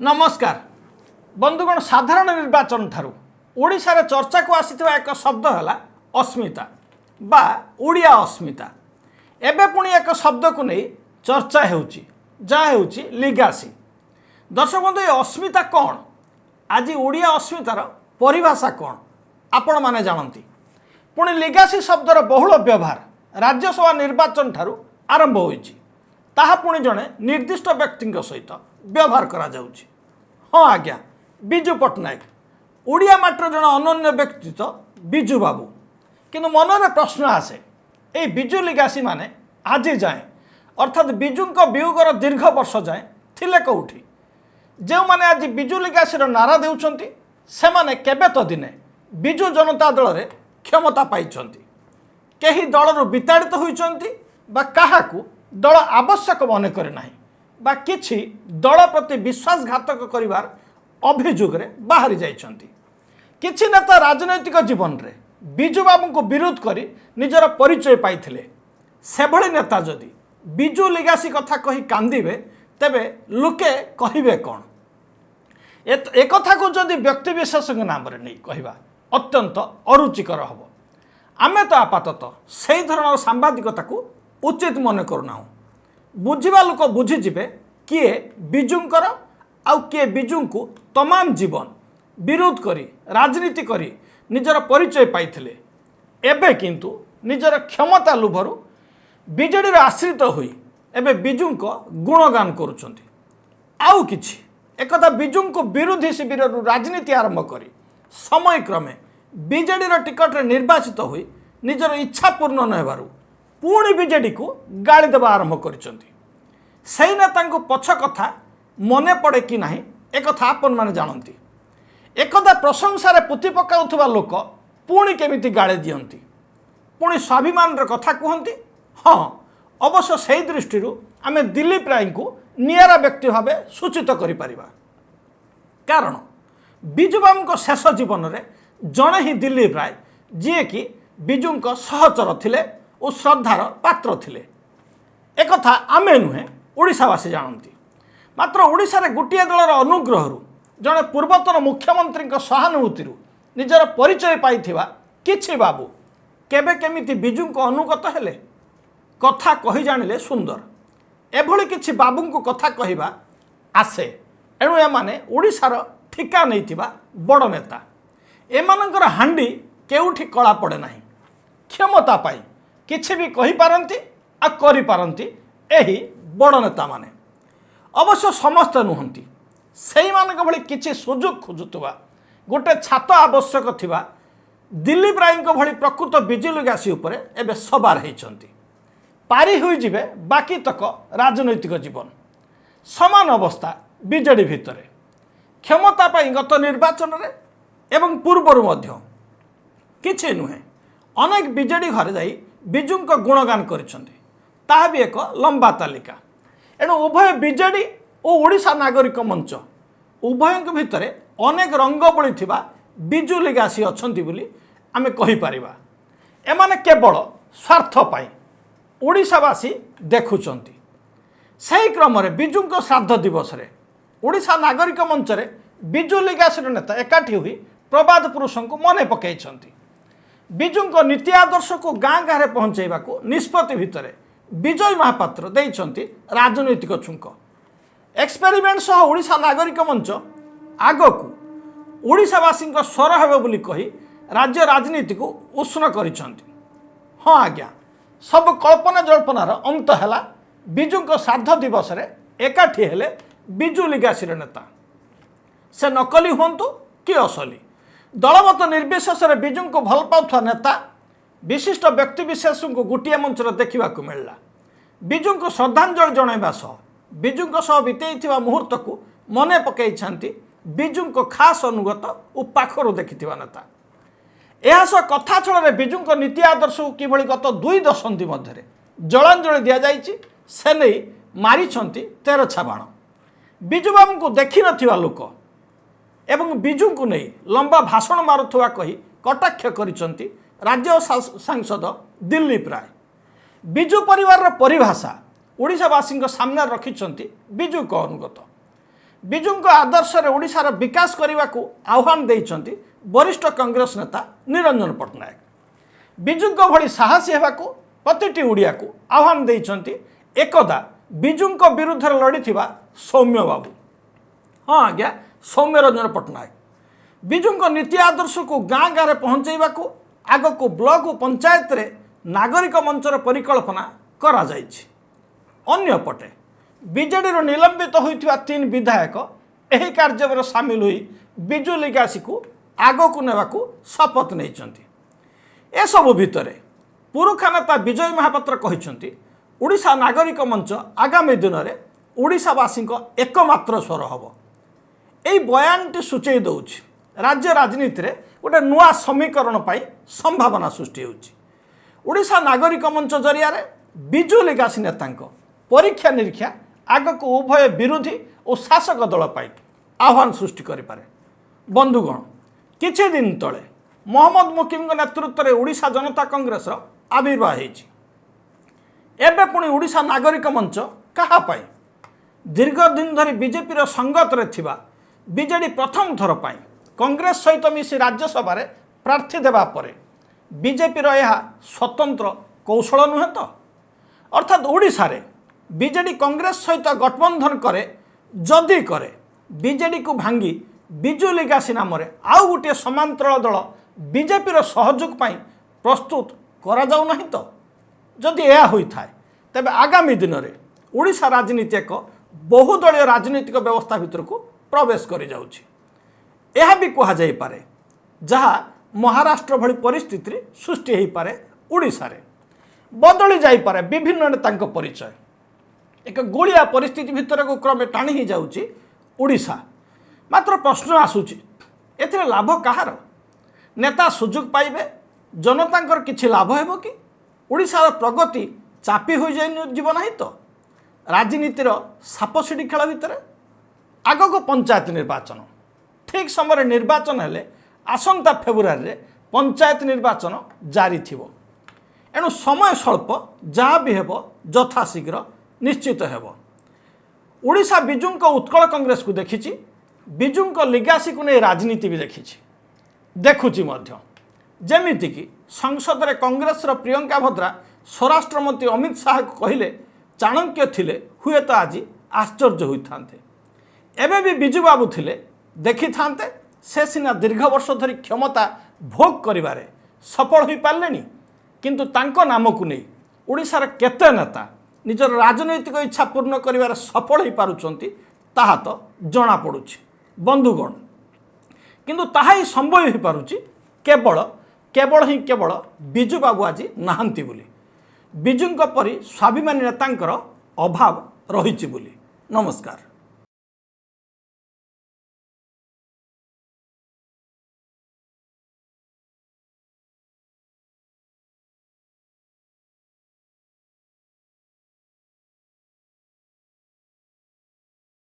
नमस्कार बंधुगण साधारण निर्वाचन ठारू ओडिशा रे चर्चा को आसीथिबा एक शब्द है अस्मिता बा ओडिया अस्मिता। एबे पुणी एक शब्द को नहीं चर्चा होउची जा होउची लिगासी। दर्शक बंधु ये अस्मिता कौन आज ओडिया अस्मितार परिभाषा कौन आपण माने जानती। पुणी लिगासी शब्दर बहुल व्यवहार राज्यसभा निर्वाचन ठारू आरंभ होइची। ताहा पुणी जड़े निर्दिष्ट व्यक्ति सहित व्यवहार करा जाउची। हाँ आज्ञा बिजू पट्टनायक ओडिया माटर जन अनन्य व्यक्तित्व बिजू बाबू। किंतु मनरे प्रश्न आसे ये बिजू लिगासी माने आज जाए अर्थात बिजुंक वियोगर दीर्घ वर्ष जाए थिले कौठी जो माने आज बिजू लिगासी नारा देउछंती से माने केबे तो दिने बिजू जनता दल रे क्षमता पाइछंती। केही दलरु विताड़ित होइछंती बा काहाकू दल आवश्यक मन करे नाही बा किछि दल प्रति विश्वासघातक करिवार अभियोग रे बाहरी जाइछंती। किछि नेता राजनैतिक जीवन रे बिजू बाबू को विरोध करी निजर परिचय पाइथिले। सेभଳି नेता जदि बिजू लिगासी कथा कही कांदिबे तेबे लोके कहिबे कोन। एक कथा को जदि व्यक्ति विशेष नाम रे नहीं कहिबा अत्यंत अरुचिकर हबो। आमे तो आपातत सेही धरणर सांबादिकता को उचित मन करूना। बुझिबा लोक बुझीजे किए बिजुंकर आउ किए बिजू को तमाम जीवन विरोध करी राजनीति करी निजर परिचय पाइथिले। एबे किंतु निजर क्षमता लोभरु बीजेडी आश्रित होई एबे बिजू को गुणगान करुछंती। आउ किछि एकदा बिजू को विरोधी शिविर राजनीति आरंभ करी समय क्रमे बीजेडी टिकट रे निर्वाचित होई निजर इच्छा पूर्ण न हेबारु पुणी बीजेडी को गाड़ी देवा आरंभ करिसंती। सेही नेता को पछ कथा मने पड़े कि नाही एक कथा आपण माने जानती। एकदा प्रशंसा पुति पकाउथबा लोक पुणी केमिति गाड़ी दियंती पुणी स्वाभिमान रे कथा कहती। हाँ अवश्य से दृष्टि आमे दिलीप राय को नियारा व्यक्ति भाव सूचित करि परिबा। कारण बिजू बाबू शेष जीवन रे जड़े ही दिलीप राय जी कि बिजू सहचर थिले और श्रद्धार पात्र थिले। एक कथा आमे नुहे ओडिशावासी जानती। मात्र ओडिशा रे गोटिए दलर अनुग्रह जड़े पूर्वतन मुख्यमंत्री सहानुभूति निजर परिचय पाइथिबा किछि बाबू केबे केमिति बिजू को अनुगत हेले कथा कही जानिले सुंदर। एभली किछि बाबू को कथा कहिबा आसे। एणु एमाने ओडिशार ठिका नैथिबा बड़ नेता। एमानकर हांडी केउठी कला पड़े नाही। क्षमता पाई किछि भी कहि पारंती आ करि पारंती एही बड़ नेता माने। अवश्य समस्त नुहंती सेही मानक भली किछि सुযোগ खोजुतबा गोटे छात आवश्यक थिबा दिलीप राय भली प्रकृत बिजू लिगासी उपरे एबे सवार हेइछंती। पारी होई जिवे बाकी तक राजनैतिक जीवन समान अवस्था बीजेडी भितरे क्षमता पाई गत निर्वाचन रे एवं पूर्वर मध्य किछि नुहे अनेक बीजेडी घरे जाई बिजू गुणगान करिसंती। ताहा भी एक लंबा तालिका। एणु उभय बीजेडी और ओडिशा नागरिक मंच उभय भितर अनेक रंग बोली थिबा बिजू लिगासी अछंती बोली आमे कहि परिबा। एमाने केवल स्वार्थ पाई ओडिशावासी देखुचंती। सही क्रम रे बिजू श्राद्ध दिवस रे ओडिशा नागरिक मंच रे बिजू लिगासी नेता एकाठी हुई प्रबाद पुरुषों को मने पकाइछंती। बिजू नीति आदर्श को गाँ गाँव में पहुँचेबा निष्पत्ति भितर विजय महापात्र देइछंती राजनैतिक छुंक। एक्सपेरिमेंट सह ओडिशा नागरिक मंच आग को ओडिशावासी स्वर हेबे बोली कही राज्य राजनीति को उष्ण करिछंती। हाँ आज्ञा सब कल्पना जल्पनार अंत है बिजू श्राद्ध दिवस रे एकाठी हेले बिजू लिगासी नेता। से नकली हुंतु कि असली दलमत निर्विशेष बिजू को भल पाउथवा नेता विशिष्ट व्यक्ति विशेष को गोटे मंच देखा मिलला। बिजू को श्रद्धांजलि जनइबा सह बिजू बीते मुहूर्त को मने पकई बिजू को खास अनुगत और पाखर देखि नेता। यह सह कथा छल बिजू नीति आदर्श को किभली गत 2 दशंधि मध्य जलांजलि दि जाइछि से नहीं मारिछंती तेरछा बाण। बिजू बाबू को देखि नथिबा लोक एवं बिजू को नहीं लंबा भाषण मारुथुआ कही कटाक्ष करिसंती राज्य सांसद दिलीप राय। बिजू परिवार परिभाषा ओडिशावासी सामने रखिछंती बिजू को अनुगत। ବିଜୁଙ୍କ ଆଦର୍ଶରେ ଓଡ଼ିଶାର ବିକାଶ କରିବାକୁ ଆହ୍ୱାନ ଦେଇଛନ୍ତି ବରିଷ୍ଠ କଂଗ୍ରେସ ନେତା ନିରଞ୍ଜନ ପଟ୍ଟନାୟକ। ବିଜୁଙ୍କ ଭଳି ସାହସୀ ହେବାକୁ ପ୍ରତିଟି ଓଡ଼ିଆକୁ ଆହ୍ୱାନ ଦେଇଛନ୍ତି ଏକଦା ବିଜୁଙ୍କ ବିରୁଦ୍ଧରେ ଲଢ଼ିଥିବା ସୌମ୍ୟ ବାବୁ। ହଁ ଆଜ୍ଞା, ସୌମ୍ୟ ରଞ୍ଜନ ପଟ୍ଟନାୟକ ବିଜୁଙ୍କ ନୀତି ଆଦର୍ଶକୁ ଗାଁ ଗାଁରେ ପହଞ୍ଚାଇବାକୁ ଆଗକୁ ବ୍ଲକ ଓ ପଞ୍ଚାୟତରେ ନାଗରିକ ମଞ୍ଚର ପରିକଳ୍ପନା କରାଯାଇଛି। ଅନ୍ୟପଟେ ବିଜେଡ଼ିରୁ ନିଲମ୍ବିତ ହୋଇଥିବା 3 ବିଧାୟକ ଏହି କାର୍ଯ୍ୟରେ ସାମିଲ ହୋଇ ବିଜୁ ଲିଗାସିକୁ ଆଗକୁ ନେବାକୁ ଶପଥ ନେଇଛନ୍ତି। ଏସବୁ ଭିତରେ ପୁରୁଖା ନେତା ବିଜୟ ମହାପାତ୍ର କହିଛନ୍ତି ଓଡ଼ିଶା ନାଗରିକ ମଞ୍ଚ ଆଗାମୀ ଦିନରେ ଓଡ଼ିଶାବାସୀଙ୍କ ଏକମାତ୍ର ସ୍ୱର ହେବ। ଏହି ବୟାନଟି ସୂଚାଇ ଦେଉଛି ରାଜ୍ୟ ରାଜନୀତିରେ ଗୋଟେ ନୂଆ ସମୀକରଣ ପାଇଁ ସମ୍ଭାବନା ସୃଷ୍ଟି ହେଉଛି। ଓଡ଼ିଶା ନାଗରିକ ମଞ୍ଚ ଜରିଆରେ ବିଜୁ ଲିଗାସି ନେତାଙ୍କ ପରୀକ୍ଷା ନିରୀକ୍ଷା ଆଗକୁ ଉଭୟ ବିରୋଧୀ ଓ ଶାସକ ଦଳ ପାଇଁ ଆହ୍ୱାନ ସୃଷ୍ଟି କରିପାରେ। ବନ୍ଧୁଗଣ, କିଛି ଦିନ ତଳେ ମହମ୍ମଦ ମୁକିମଙ୍କ ନେତୃତ୍ୱରେ ଓଡ଼ିଶା ଜନତା କଂଗ୍ରେସର ଆବିର୍ଭାବ ହୋଇଛି। ଏବେ ପୁଣି ଓଡ଼ିଶା ନାଗରିକ ମଞ୍ଚ କାହା ପାଇଁ? ଦୀର୍ଘ ଦିନ ଧରି ବିଜେପିର ସଙ୍ଗତରେ ଥିବା ବିଜେଡ଼ି ପ୍ରଥମ ଥର ପାଇଁ କଂଗ୍ରେସ ସହିତ ମିଶି ରାଜ୍ୟସଭାରେ ପ୍ରାର୍ଥୀ ଦେବା ପରେ ବିଜେପିର ଏହା ସ୍ୱତନ୍ତ୍ର କୌଶଳ ନୁହେଁ ତ? ଅର୍ଥାତ୍ ଓଡ଼ିଶାରେ ବିଜେଡ଼ି କଂଗ୍ରେସ ସହିତ ଗଠବନ୍ଧନ କରେ, ଯଦି କରେ ବିଜେଡ଼ିକୁ ଭାଙ୍ଗି ବିଜୁ ଲିଗାସି ନାମରେ ଆଉ ଗୋଟିଏ ସମାନ୍ତରାଳ ଦଳ ବିଜେପିର ସହଯୋଗ ପାଇଁ ପ୍ରସ୍ତୁତ କରାଯାଉନାହିଁ ତ? ଯଦି ଏହା ହୋଇଥାଏ ତେବେ ଆଗାମୀ ଦିନରେ ଓଡ଼ିଶା ରାଜନୀତି ଏକ ବହୁଦଳୀୟ ରାଜନୈତିକ ବ୍ୟବସ୍ଥା ଭିତରକୁ ପ୍ରବେଶ କରିଯାଉଛି। ଏହା ବି କୁହାଯାଇପାରେ ଯାହା ମହାରାଷ୍ଟ୍ର ଭଳି ପରିସ୍ଥିତିରେ ସୃଷ୍ଟି ହୋଇପାରେ ଓଡ଼ିଶାରେ। ବଦଳି ଯାଇପାରେ ବିଭିନ୍ନ ନେତାଙ୍କ ପରିଚୟ। ଏକ ଗୋଳିଆ ପରିସ୍ଥିତି ଭିତରକୁ କ୍ରମେ ଟାଣି ହୋଇଯାଉଛି ଓଡ଼ିଶା। ମାତ୍ର ପ୍ରଶ୍ନ ଆସୁଛି, ଏଥିରେ ଲାଭ କାହାର? ନେତା ସୁଯୋଗ ପାଇବେ, ଜନତାଙ୍କର କିଛି ଲାଭ ହେବ କି? ଓଡ଼ିଶାର ପ୍ରଗତି ଚାପି ହୋଇଯିବ ନାହିଁ ତ? ରାଜନୀତିର ସାପସିଡ଼ି ଖେଳ ଭିତରେ ଆଗକୁ ପଞ୍ଚାୟତ ନିର୍ବାଚନ। ଠିକ୍ ସମୟରେ ନିର୍ବାଚନ ହେଲେ ଆସନ୍ତା ଫେବୃଆରୀରେ ପଞ୍ଚାୟତ ନିର୍ବାଚନ ଜାରି ଥିବ। ଏଣୁ ସମୟ ସ୍ୱଳ୍ପ, ଯାହା ବି ହେବ ଯଥାଶୀଘ୍ର ନିଶ୍ଚିତ ହେବ। ଓଡ଼ିଶା ବିଜୁଙ୍କ ଉତ୍କଳ କଂଗ୍ରେସକୁ ଦେଖିଛି, ବିଜୁଙ୍କ ଲିଗାସିକୁ ନେଇ ରାଜନୀତି ବି ଦେଖିଛି, ଦେଖୁଛି ମଧ୍ୟ। ଯେମିତିକି ସଂସଦରେ କଂଗ୍ରେସର ପ୍ରିୟଙ୍କା ଭଦ୍ରା ସ୍ୱରାଷ୍ଟ୍ରମନ୍ତ୍ରୀ ଅମିତ ଶାହକୁ କହିଲେ ଚାଣକ୍ୟ ଥିଲେ ହୁଏତ ଆଜି ଆଶ୍ଚର୍ଯ୍ୟ ହୋଇଥାନ୍ତେ। ଏବେ ବି ବିଜୁବାବୁ ଥିଲେ ଦେଖିଥାନ୍ତେ ସେ ସିନା ଦୀର୍ଘ ବର୍ଷ ଧରି କ୍ଷମତା ଭୋଗ କରିବାରେ ସଫଳ ହୋଇପାରିଲେଣି, କିନ୍ତୁ ତାଙ୍କ ନାମକୁ ନେଇ ଓଡ଼ିଶାର କେତେ ନେତା ନିଜର ରାଜନୈତିକ ଇଚ୍ଛା ପୂର୍ଣ୍ଣ କରିବାରେ ସଫଳ ହୋଇପାରୁଛନ୍ତି ତାହା ତ ଜଣାପଡ଼ୁଛି। ବନ୍ଧୁଗଣ, କିନ୍ତୁ ତାହା ହିଁ ସମ୍ଭବ ହୋଇପାରୁଛି କେବଳ ବିଜୁବାବୁ ଆଜି ନାହାନ୍ତି ବୋଲି, ବିଜୁଙ୍କ ପରି ସ୍ୱାଭିମାନୀ ନେତାଙ୍କର ଅଭାବ ରହିଛି ବୋଲି। ନମସ୍କାର।